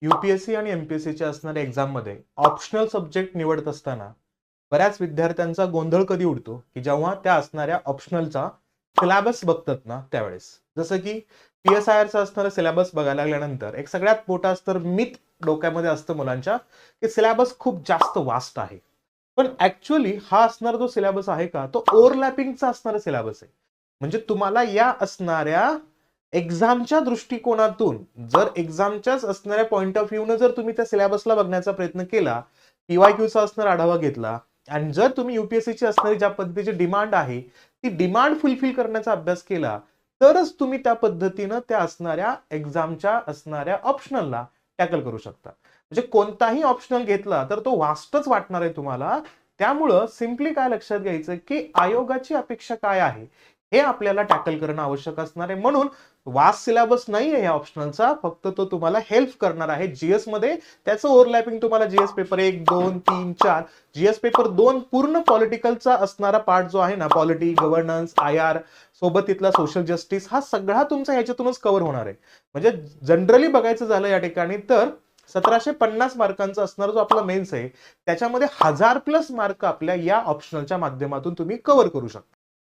UPSC आणि एमपीएससीच्या असणाऱ्या एक्झाममध्ये ऑप्शनल सब्जेक्ट निवडत असताना बऱ्याच विद्यार्थ्यांचा गोंधळ कधी उडतो की जेव्हा त्या असणाऱ्या ऑप्शनलचा सिलेबस बघतात ना त्यावेळेस. जसं की पीएसआयआरचा असणारा सिलेबस बघायला लागल्यानंतर एक सगळ्यात मोठा असतं मिथ डोक्यामध्ये असतं मुलांच्या, की सिलेबस खूप जास्त वास्ट आहे. पण ऍक्च्युअली हा असणारा जो सिलेबस आहे का तो ओव्हरलॅपिंगचा असणारा सिलेबस आहे. म्हणजे तुम्हाला या असणाऱ्या एक्झामच्या दृष्टिकोनातून जर एक्झामच्याच असणाऱ्या पॉइंट ऑफ व्ह्यूनं जर तुम्ही त्या सिलेबसला बघण्याचा प्रयत्न केला, पीवायक्यूचा असणारा आढावा घेतला आणि जर तुम्ही युपीएससीची असणारी ज्या पद्धतीची डिमांड आहे ती डिमांड फुलफिल करण्याचा अभ्यास केला, तरच तुम्ही त्या पद्धतीनं त्या असणाऱ्या एक्झामच्या असणाऱ्या ऑप्शनलला टॅकल करू शकता. म्हणजे कोणताही ऑप्शनल घेतला तर तो वास्टच वाटणार आहे तुम्हाला. त्यामुळं सिम्पली काय लक्षात घ्यायचं की आयोगाची अपेक्षा काय आहे हे आपल्याला टॅकल करणं आवश्यक असणार आहे. म्हणून वास्ट सिलेबस नाही आहे या ऑप्शनलचा, फक्त तो तुम्हाला हेल्प करणार आहे जीएस मध्ये. त्याचं ओव्हरलॅपिंग तुम्हाला जीएस पेपर 1, 2, 3, 4, जीएस पेपर 2 पूर्ण पॉलिटिकलचा असणारा पार्ट जो आहे ना, पॉलिटी, गव्हर्नन्स, आयआर सोबत तिथला सोशल जस्टिस, हा सगळा तुमचा ह्याच्यातूनच कव्हर होणार आहे. म्हणजे जनरली बघायचं झालं या ठिकाणी तर 1750 मार्कांचा असणारा जो आपला मेन्स आहे त्याच्यामध्ये 1000+ मार्क आपल्या या ऑप्शनलच्या माध्यमातून तुम्ही कव्हर करू शकता.